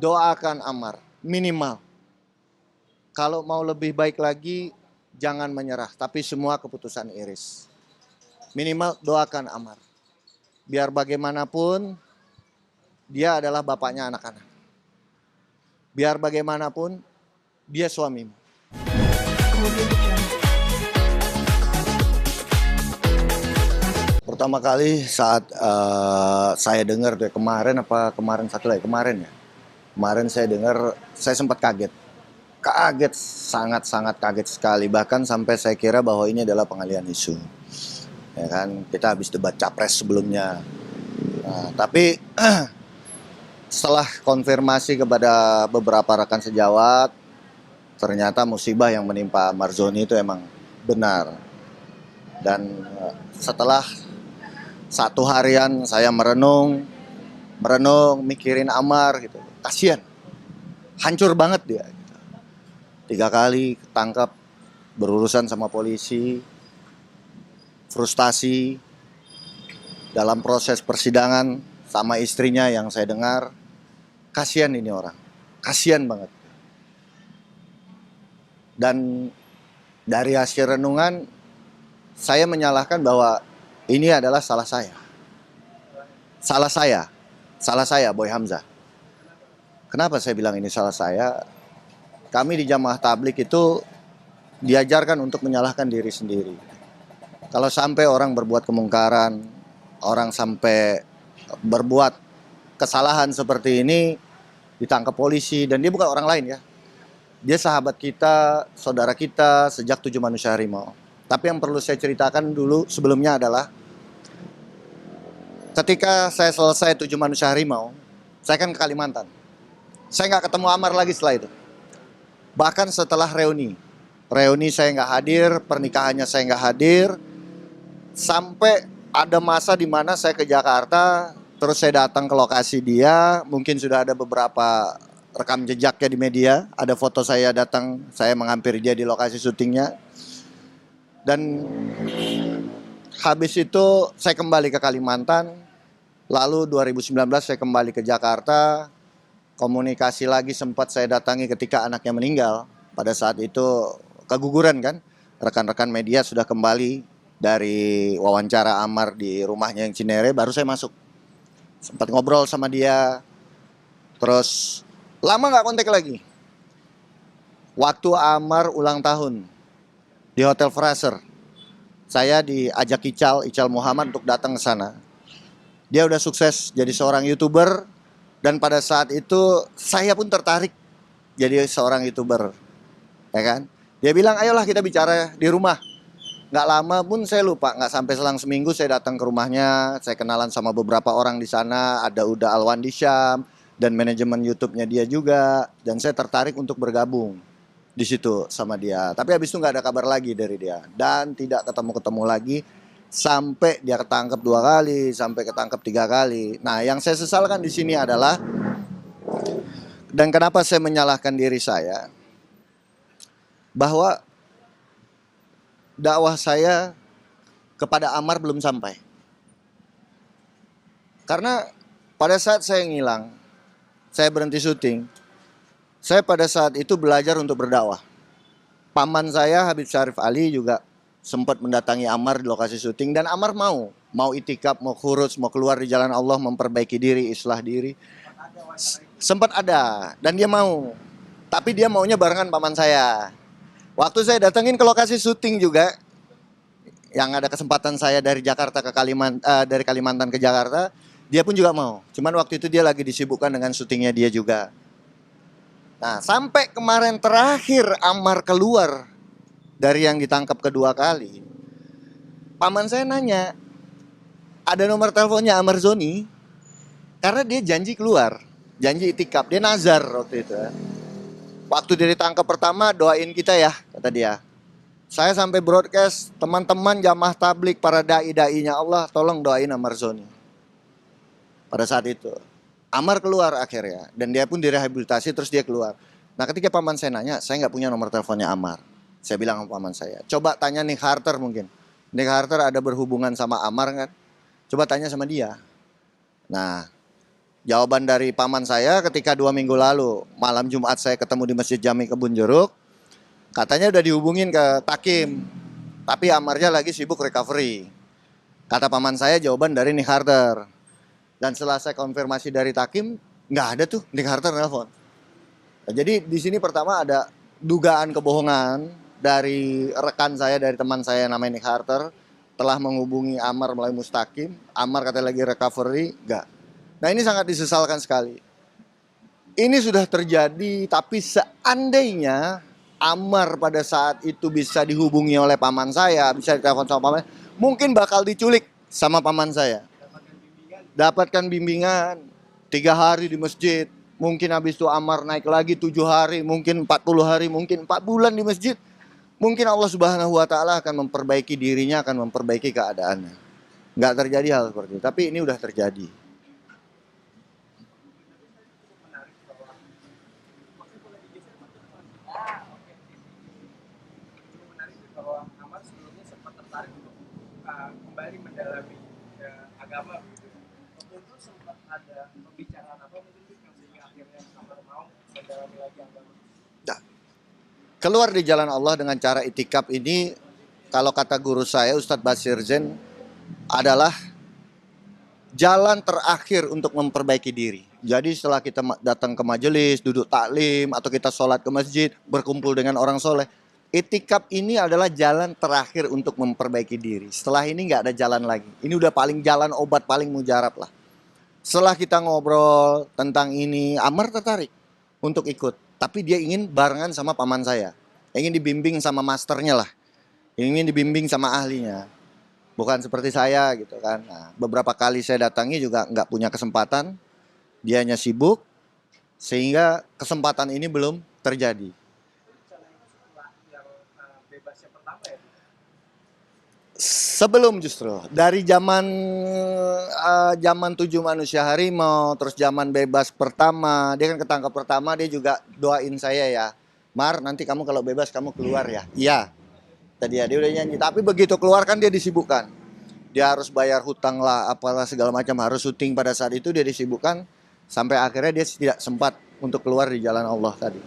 doakan Ammar, minimal. Kalau mau lebih baik lagi, jangan menyerah, tapi semua keputusan Iris. Minimal doakan Ammar. Biar bagaimanapun, dia adalah bapaknya anak-anak. Biar bagaimanapun, dia suamimu. Pertama kali saat saya dengar tuh kemarin ya. Kemarin saya dengar, saya sempat kaget. Kaget, sangat-sangat kaget sekali. Bahkan sampai saya kira bahwa ini adalah pengalihan isu. Ya kan, kita habis debat capres sebelumnya. Nah, tapi setelah konfirmasi kepada beberapa rekan sejawat, ternyata musibah yang menimpa Marzoni itu emang benar. Dan setelah 1 harian saya merenung, mikirin Ammar gitu. Kasian, hancur banget dia. 3 kali ketangkap, berurusan sama polisi, frustasi dalam proses persidangan sama istrinya yang saya dengar. Kasian ini orang, kasian banget. Dan dari hasil renungan, saya menyalahkan bahwa ini adalah salah saya. Salah saya, Boy Hamzah. Kenapa saya bilang ini salah saya? Kami di Jamaah Tablik itu diajarkan untuk menyalahkan diri sendiri. Kalau sampai orang berbuat kemungkaran, orang sampai berbuat kesalahan seperti ini, ditangkap polisi, dan dia bukan orang lain ya. Dia sahabat kita, saudara kita sejak 7 Manusia Harimau. Tapi yang perlu saya ceritakan dulu sebelumnya adalah ketika saya selesai 7 Manusia Harimau, saya kan ke Kalimantan. Saya nggak ketemu Ammar lagi setelah itu. Bahkan setelah reuni saya nggak hadir, pernikahannya saya nggak hadir, sampai ada masa di mana saya ke Jakarta, terus saya datang ke lokasi dia, mungkin sudah ada beberapa rekam jejaknya di media, ada foto saya datang, saya menghampiri dia di lokasi syutingnya, dan habis itu saya kembali ke Kalimantan, lalu 2019 saya kembali ke Jakarta. Komunikasi lagi sempat saya datangi ketika anaknya meninggal. Pada saat itu keguguran kan. Rekan-rekan media sudah kembali dari wawancara Ammar di rumahnya yang Cinere, baru saya masuk. Sempat ngobrol sama dia. Terus lama gak kontak lagi. Waktu Ammar ulang tahun di Hotel Fraser, saya diajak Ical Muhammad untuk datang ke sana. Dia udah sukses jadi seorang YouTuber. Dan pada saat itu saya pun tertarik jadi seorang YouTuber, ya kan? Dia bilang, ayolah kita bicara di rumah. Nggak lama pun saya lupa, nggak sampai selang seminggu saya datang ke rumahnya. Saya kenalan sama beberapa orang di sana, ada Uda Alwan di Syam, dan manajemen YouTube-nya dia juga. Dan saya tertarik untuk bergabung di situ sama dia. Tapi habis itu nggak ada kabar lagi dari dia. Dan tidak ketemu-ketemu lagi. Sampai dia ketangkep 2 kali, sampai ketangkep 3 kali. Nah, yang saya sesalkan di sini adalah, dan kenapa saya menyalahkan diri saya, bahwa dakwah saya kepada Ammar belum sampai. Karena pada saat saya ngilang, saya berhenti syuting, saya pada saat itu belajar untuk berdakwah. Paman saya Habib Syarif Ali juga sempat mendatangi Ammar di lokasi syuting, dan Ammar mau itikaf, mau khuruz, mau keluar di jalan Allah, memperbaiki diri, islah diri. Sempat ada, dan dia mau. Tapi dia maunya barengan paman saya. Waktu saya datangin ke lokasi syuting juga, yang ada kesempatan saya dari Jakarta ke dari Kalimantan ke Jakarta, dia pun juga mau. Cuman waktu itu dia lagi disibukkan dengan syutingnya dia juga. Nah, sampai kemarin terakhir Ammar keluar dari yang ditangkap kedua kali, paman saya nanya, ada nomor teleponnya Ammar Zoni? Karena dia janji keluar, janji itikaf, dia nazar waktu itu. Waktu dia ditangkap pertama, doain kita ya, kata dia. Saya sampai broadcast, teman-teman Jamaah Tablik, para dai-dainya Allah, tolong doain Ammar Zoni. Pada saat itu Ammar keluar akhirnya, dan dia pun direhabilitasi, terus dia keluar. Nah, ketika paman saya nanya, saya nggak punya nomor teleponnya Ammar. Saya bilang sama paman saya, coba tanya Nick Harter mungkin. Nick Harter ada berhubungan sama Ammar kan? Coba tanya sama dia. Nah, Jawaban dari paman saya ketika 2 minggu lalu malam Jumat saya ketemu di Masjid Jami Kebun Jeruk, katanya udah dihubungin ke Takim, tapi Amarnya lagi sibuk recovery. Kata paman saya jawaban dari Nick Harder. Dan setelah saya konfirmasi dari Takim, nggak ada tuh Nick Harder nelfon. Nah, jadi di sini pertama ada dugaan kebohongan dari rekan saya, dari teman saya namanya Nick Harder, telah menghubungi Amar melalui Mustaqim. Amar katanya lagi recovery, nggak. Nah ini sangat disesalkan sekali. Ini sudah terjadi, tapi seandainya Amar pada saat itu bisa dihubungi oleh paman saya, bisa ditelepon sama paman, mungkin bakal diculik sama paman saya. Dapatkan bimbingan 3 hari di masjid. Mungkin habis itu Amar naik lagi 7 hari, mungkin 40 hari, mungkin 4 bulan di masjid. Mungkin Allah Subhanahu wa Ta'ala akan memperbaiki dirinya, akan memperbaiki keadaannya. Nggak terjadi hal seperti itu, tapi ini udah terjadi. Kembali mendalami agama begitu. Waktu itu sempat ada pembicaraan apa mungkin yang sehingga akhirnya Amar mau mendalami lagi agama. Nah, keluar di jalan Allah dengan cara itikaf ini, kalau kata guru saya Ustadz Basir Zain, adalah jalan terakhir untuk memperbaiki diri. Jadi setelah kita datang ke majelis, duduk taklim, atau kita sholat ke masjid, berkumpul dengan orang soleh, itikaf ini adalah jalan terakhir untuk memperbaiki diri. Setelah ini nggak ada jalan lagi. Ini udah paling jalan obat paling mujarab lah. Setelah kita ngobrol tentang ini, Amar tertarik untuk ikut. Tapi dia ingin barengan sama paman saya. Ingin dibimbing sama masternya lah. Ingin dibimbing sama ahlinya. Bukan seperti saya gitu kan. Nah, beberapa kali saya datangi juga nggak punya kesempatan. Dianya sibuk. Sehingga kesempatan ini belum terjadi. Sebelum justru dari zaman 7 manusia harimau, terus zaman bebas pertama, dia kan ketangkap pertama, dia juga doain saya ya, Mar nanti kamu kalau bebas kamu keluar ya. Iya, tadi ya dia udah nyanyi. Tapi begitu keluar kan dia disibukkan, dia harus bayar hutang lah, apalah segala macam, harus syuting pada saat itu dia disibukkan, sampai akhirnya dia tidak sempat untuk keluar di jalan Allah tadi.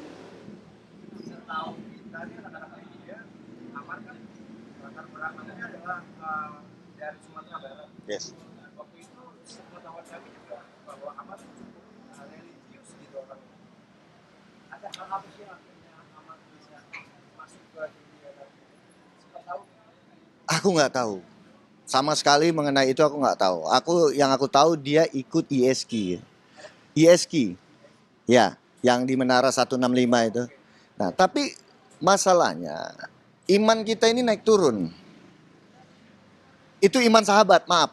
Dari Sumatera Barat. Yes. Waktu itu sepengetahuan kami juga bahwa Amar cukup religius gitu orangnya. Ada hal apa sih yang akhirnya Amar bisa masuk ke dunia tadi? Sempat tahu? Aku nggak tahu. Sama sekali mengenai itu aku nggak tahu. Yang aku tahu dia ikut ISK. ISK. Ya, yang di Menara 165 itu. Nah, tapi masalahnya iman kita ini naik turun. Itu iman sahabat, maaf.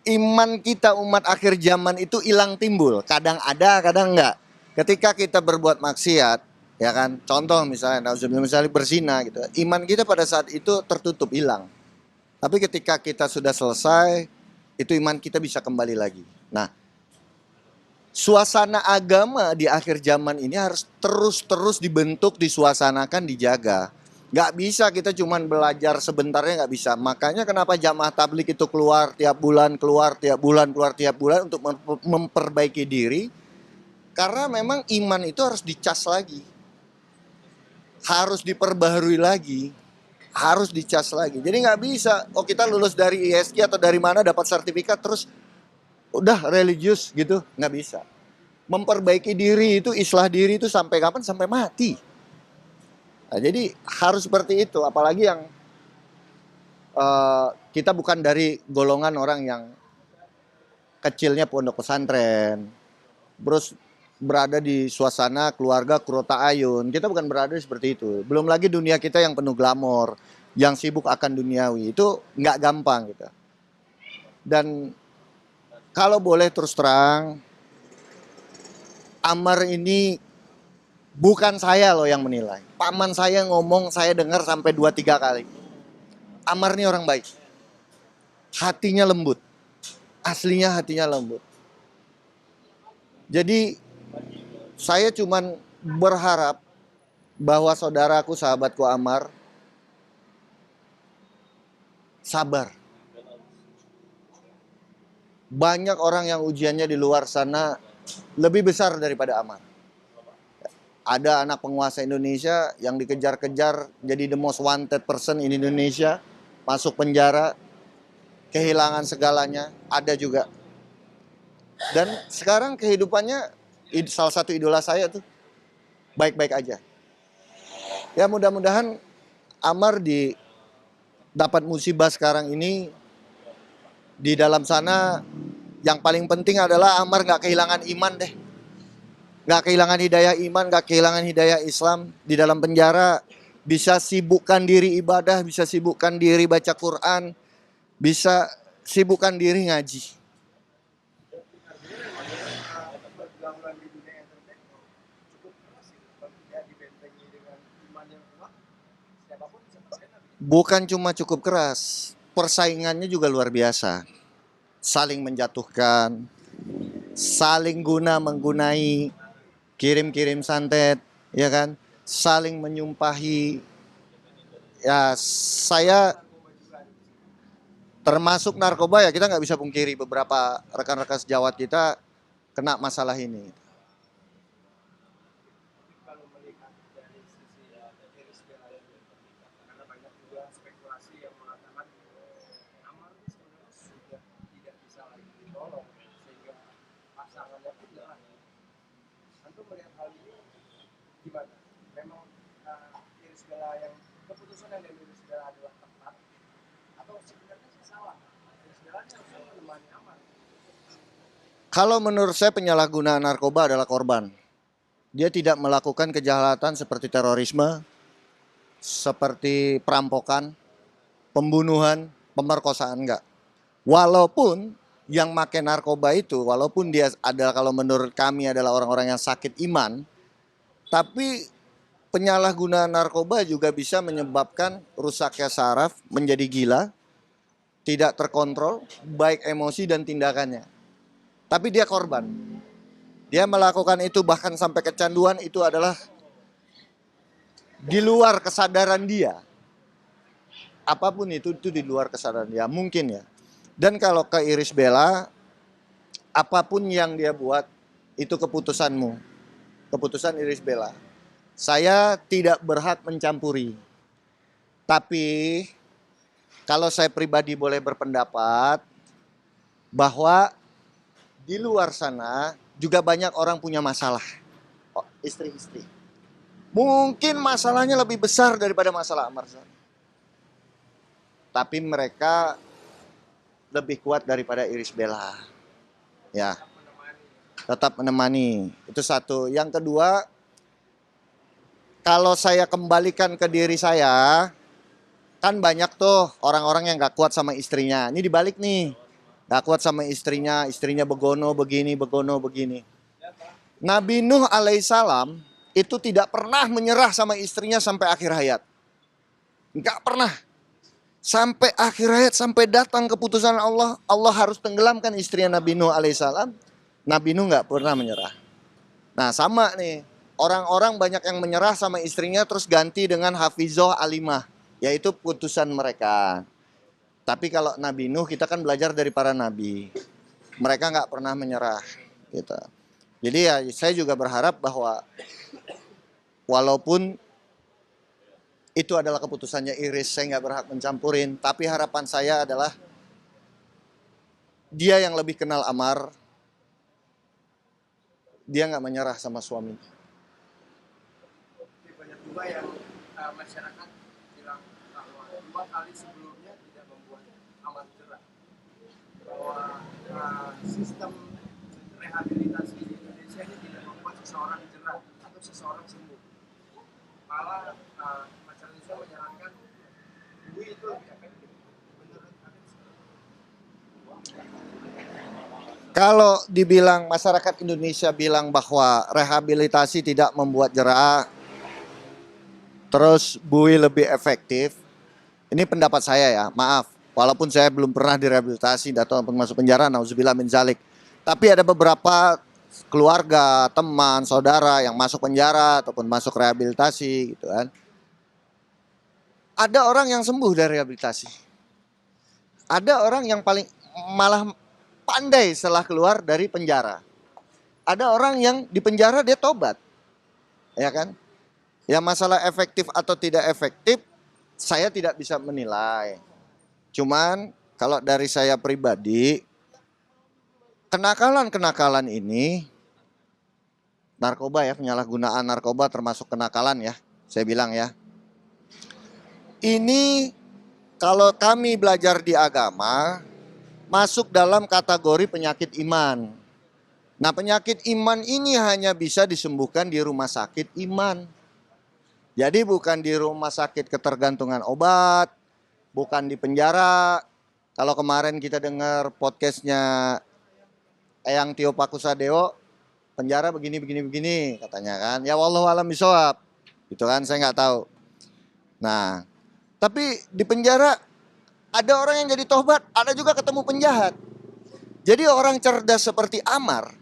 Iman kita umat akhir zaman itu hilang timbul. Kadang ada, kadang enggak. Ketika kita berbuat maksiat, ya kan? Contoh misalnya berzina gitu. Iman kita pada saat itu tertutup, hilang. Tapi ketika kita sudah selesai, itu iman kita bisa kembali lagi. Nah, suasana agama di akhir zaman ini harus terus-terus dibentuk, disuasanakan, dijaga. Nggak bisa kita cuman belajar sebentarnya, nggak bisa. Makanya kenapa jamaah tablik itu keluar tiap bulan, keluar tiap bulan, keluar tiap bulan untuk memperbaiki diri. Karena memang iman itu harus dicas lagi. Harus diperbaharui lagi. Harus dicas lagi. Jadi nggak bisa, oh kita lulus dari ISK atau dari mana dapat sertifikat terus udah religius gitu. Nggak bisa. Memperbaiki diri itu, islah diri itu sampai kapan? Sampai mati. Nah, jadi harus seperti itu, apalagi yang kita bukan dari golongan orang yang kecilnya pondok pesantren, terus berada di suasana keluarga Kurota Ayun. Kita bukan berada seperti itu. Belum lagi dunia kita yang penuh glamor, yang sibuk akan duniawi, itu nggak gampang gitu. Dan kalau boleh terus terang, Amar ini bukan saya loh yang menilai. Paman saya ngomong, saya dengar sampai 2-3 kali. Amar ini orang baik. Hatinya lembut. Aslinya hatinya lembut. Jadi saya cuman berharap bahwa saudaraku, sahabatku Amar sabar. Banyak orang yang ujiannya di luar sana lebih besar daripada Amar. Ada anak penguasa Indonesia yang dikejar-kejar jadi the most wanted person in Indonesia, masuk penjara, kehilangan segalanya, ada juga. Dan sekarang kehidupannya salah satu idola saya tuh baik-baik aja. Ya mudah-mudahan Amar dapat musibah sekarang ini, di dalam sana yang paling penting adalah Amar nggak kehilangan iman deh. Nggak kehilangan hidayah iman, nggak kehilangan hidayah Islam. Di dalam penjara bisa sibukkan diri ibadah, bisa sibukkan diri baca Quran, bisa sibukkan diri ngaji. Pergaulan di dunia entertain cukup keras sih, kalau tidak dibentengi dengan iman yang kuat, siapapun bisa terkena. Bukan cuma cukup keras, persaingannya juga luar biasa. Saling menjatuhkan, saling menggunai, kirim-kirim santet, ya kan? Saling menyumpahi. Ya, saya termasuk narkoba ya, kita nggak bisa pungkiri beberapa rekan-rekan sejawat kita kena masalah ini. Kalau melihat dari sisi Iris Bella ini, karena banyak juga spekulasi yang mengatakan Amar ini sebenarnya sudah tidak bisa lagi ditolong sehingga pasangannya pun nyerah. Antum melihat hal ini gimana? Memang Iris Bella yang keputusan yang dari Iris Bella adalah tepat atau sebenarnya sih salah? Iris Bella ini harusnya menemani Amar. Kalau menurut saya penyalahgunaan narkoba adalah korban. Dia tidak melakukan kejahatan seperti terorisme, seperti perampokan, pembunuhan, pemerkosaan, enggak. Walaupun yang make narkoba itu, walaupun dia adalah, kalau menurut kami adalah orang-orang yang sakit iman, tapi penyalahgunaan narkoba juga bisa menyebabkan rusaknya saraf, menjadi gila, tidak terkontrol, baik emosi dan tindakannya. Tapi dia korban. Dia melakukan itu bahkan sampai kecanduan, itu adalah di luar kesadaran dia. Apapun itu di luar kesadaran dia, mungkin ya. Dan kalau ke Iris Bella, apapun yang dia buat, itu keputusanmu. Keputusan Iris Bella. Saya tidak berhak mencampuri. Tapi, kalau saya pribadi boleh berpendapat, bahwa di luar sana juga banyak orang punya masalah. Oh, istri-istri. Mungkin masalahnya lebih besar daripada masalah Amar Zani. Tapi mereka lebih kuat daripada Iris Bella. Ya, tetap menemani. Itu satu. Yang kedua, kalau saya kembalikan ke diri saya, kan banyak tuh orang-orang yang gak kuat sama istrinya. Ini dibalik nih. Gak kuat sama istrinya begono begini, begono begini. Nabi Nuh alaihissalam itu tidak pernah menyerah sama istrinya sampai akhir hayat. Gak pernah. Sampai akhir hayat, sampai datang keputusan Allah, Allah harus tenggelamkan istrinya Nabi Nuh alaihissalam. Nabi Nuh gak pernah menyerah. Nah sama nih, orang-orang banyak yang menyerah sama istrinya terus ganti dengan Hafizoh Alimah, yaitu putusan mereka. Tapi kalau Nabi Nuh, kita kan belajar dari para nabi. Mereka nggak pernah menyerah. Gitu. Jadi ya saya juga berharap bahwa walaupun itu adalah keputusannya Iris, saya nggak berhak mencampurin. Tapi harapan saya adalah dia yang lebih kenal Amar, dia nggak menyerah sama suaminya. Banyak juga yang masyarakat bilang bahwa 2 kali sebelumnya tidak membuat Amar jerah, bahwa sistem rehabilitasi di Indonesia ini tidak membuat seseorang jerah atau seseorang sembuh. Malah masyarakat Indonesia menyarankan bui itu lebih efektif. Menurut kalian seperti itu? Kalau dibilang masyarakat Indonesia bilang bahwa rehabilitasi tidak membuat jerah, terus bui lebih efektif, ini pendapat saya ya, maaf. Walaupun saya belum pernah direhabilitasi ataupun masuk penjara, nauzubillah min zalik. Tapi ada beberapa keluarga, teman, saudara yang masuk penjara ataupun masuk rehabilitasi gitu kan. Ada orang yang sembuh dari rehabilitasi. Ada orang yang malah pandai setelah keluar dari penjara. Ada orang yang di penjara dia tobat. Ya kan? Ya masalah efektif atau tidak efektif, saya tidak bisa menilai. Cuman kalau dari saya pribadi, kenakalan-kenakalan ini, narkoba ya, penyalahgunaan narkoba termasuk kenakalan ya, saya bilang ya. Ini kalau kami belajar di agama, masuk dalam kategori penyakit iman. Nah, penyakit iman ini hanya bisa disembuhkan di rumah sakit iman. Jadi bukan di rumah sakit ketergantungan obat, bukan di penjara. Kalau kemarin kita dengar podcastnya Eyang Tio Pakusadewo, penjara begini katanya kan. Ya wallahu alam bisawab. Itu kan saya nggak tahu. Nah, tapi di penjara ada orang yang jadi tobat, ada juga ketemu penjahat. Jadi orang cerdas seperti Amar,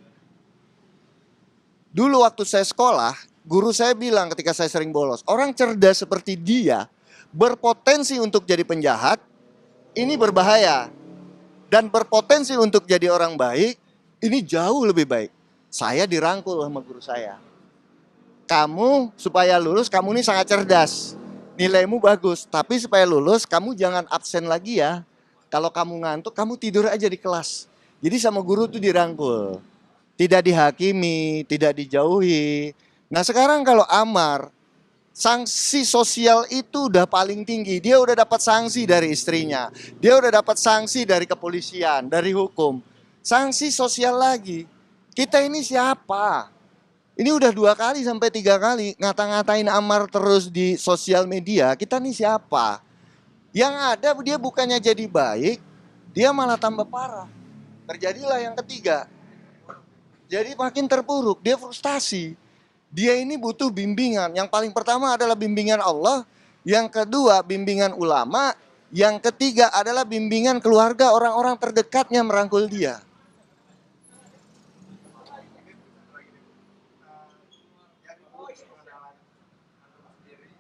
dulu waktu saya sekolah, guru saya bilang ketika saya sering bolos, orang cerdas seperti dia berpotensi untuk jadi penjahat, ini berbahaya. Dan berpotensi untuk jadi orang baik, ini jauh lebih baik. Saya dirangkul sama guru saya. Kamu supaya lulus, kamu ini sangat cerdas. Nilaimu bagus, tapi supaya lulus kamu jangan absen lagi ya. Kalau kamu ngantuk, kamu tidur aja di kelas. Jadi sama guru tuh dirangkul. Tidak dihakimi, tidak dijauhi. Nah sekarang kalau Amar, sanksi sosial itu udah paling tinggi. Dia udah dapat sanksi dari istrinya. Dia udah dapat sanksi dari kepolisian, dari hukum. Sanksi sosial lagi. Kita ini siapa? Ini udah 2 kali sampai 3 kali ngata-ngatain Amar terus di sosial media. Kita nih siapa? Yang ada dia bukannya jadi baik, dia malah tambah parah. Terjadilah yang ketiga. Jadi makin terpuruk, dia frustasi. Dia ini butuh bimbingan. Yang paling pertama adalah bimbingan Allah. Yang kedua bimbingan ulama. Yang ketiga adalah bimbingan keluarga, orang-orang terdekatnya merangkul dia. Dari proses pengenalan antum sendiri,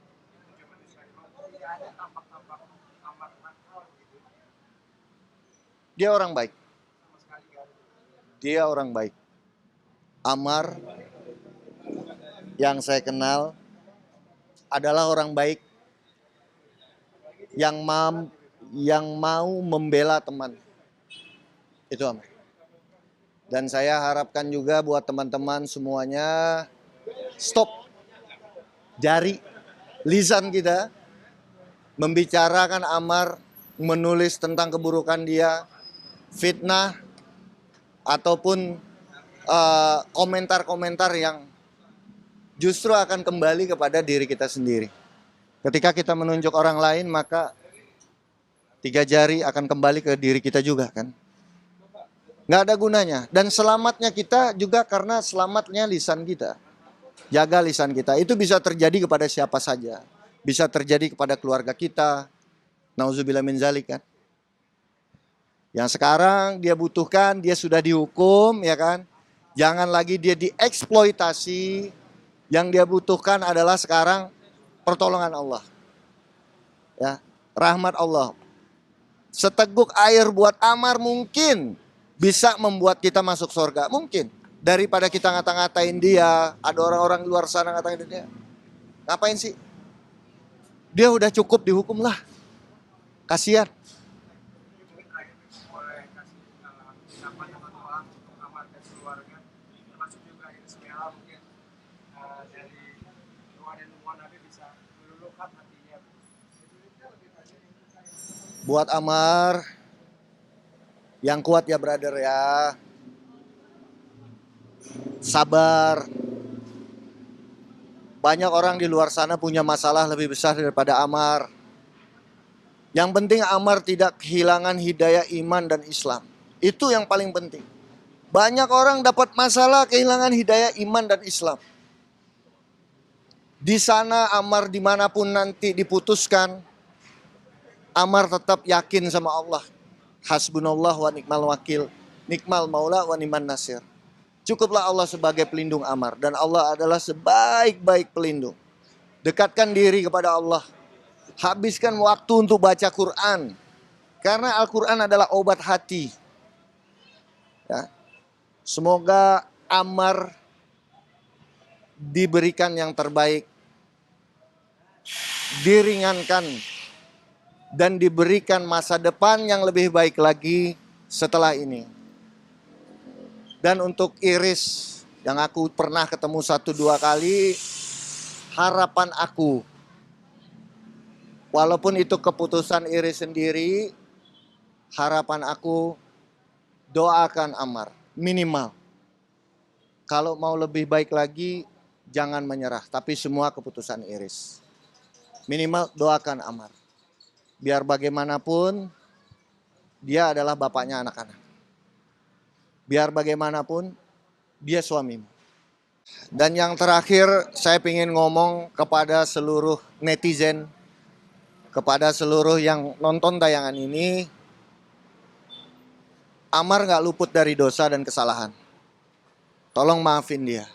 cuma bisa tidak ada tampak-tampak Amar nakal gitu Dia orang baik. sama sekali nggak ada. Dia orang baik. Amar yang saya kenal adalah orang baik yang mau membela teman. Itu Amar. Dan saya harapkan juga buat teman-teman semuanya, stop jari lisan kita membicarakan Amar, menulis tentang keburukan dia, fitnah ataupun komentar-komentar yang justru akan kembali kepada diri kita sendiri. Ketika kita menunjuk orang lain, maka 3 jari akan kembali ke diri kita juga kan. Nggak ada gunanya. Dan selamatnya kita juga karena selamatnya lisan kita. Jaga lisan kita. Itu bisa terjadi kepada siapa saja. Bisa terjadi kepada keluarga kita. Nauzubillah min zalik kan. Yang sekarang dia butuhkan, dia sudah dihukum ya kan. Jangan lagi dia dieksploitasi. Yang dia butuhkan adalah sekarang pertolongan Allah. Ya, rahmat Allah. Seteguk air buat Amar mungkin bisa membuat kita masuk surga. Mungkin. Daripada kita ngata-ngatain dia, ada orang-orang di luar sana ngatain dia. Ngapain sih? Dia udah cukup dihukum lah. Kasihan. Mungkin terakhir boleh kasih ucapan atau doa untuk Amar dan keluarga, termasuk juga Ismail mungkin dari doa dan dukungan Nabi bisa meluluhkan hatinya. Buat Amar, yang kuat ya brother ya. Sabar. Banyak orang di luar sana punya masalah lebih besar daripada Amar. Yang penting Amar tidak kehilangan hidayah iman dan Islam. Itu yang paling penting. Banyak orang dapat masalah kehilangan hidayah iman dan Islam. Di sana Amar dimanapun nanti diputuskan, Amar tetap yakin sama Allah. Hasbunallah wa ni'mal wakil, nikmal maula wa ni'man nasir. Cukuplah Allah sebagai pelindung Amar. Dan Allah adalah sebaik-baik pelindung. Dekatkan diri kepada Allah. Habiskan waktu untuk baca Quran. Karena Al-Quran adalah obat hati. Ya. Semoga Ammar diberikan yang terbaik, diringankan, dan diberikan masa depan yang lebih baik lagi setelah ini. Dan untuk Iris yang aku pernah ketemu 1-2 kali, harapan aku, walaupun itu keputusan Iris sendiri, harapan aku doakan Ammar minimal. Kalau mau lebih baik lagi, jangan menyerah. Tapi semua keputusan Iris. Minimal doakan Ammar. Biar bagaimanapun, dia adalah bapaknya anak-anak. Biar bagaimanapun, dia suamimu. Dan yang terakhir, saya ingin ngomong kepada seluruh netizen, kepada seluruh yang nonton tayangan ini, Ammar gak luput dari dosa dan kesalahan. Tolong maafin dia.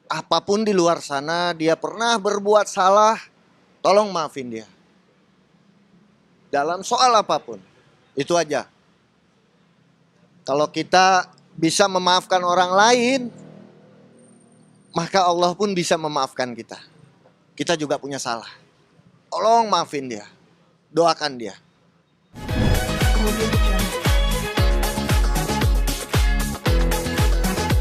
Apapun di luar sana dia pernah berbuat salah, tolong maafin dia. Dalam soal apapun, itu aja. Kalau kita bisa memaafkan orang lain, maka Allah pun bisa memaafkan kita. Kita juga punya salah. Tolong maafin dia, doakan dia. Kemudian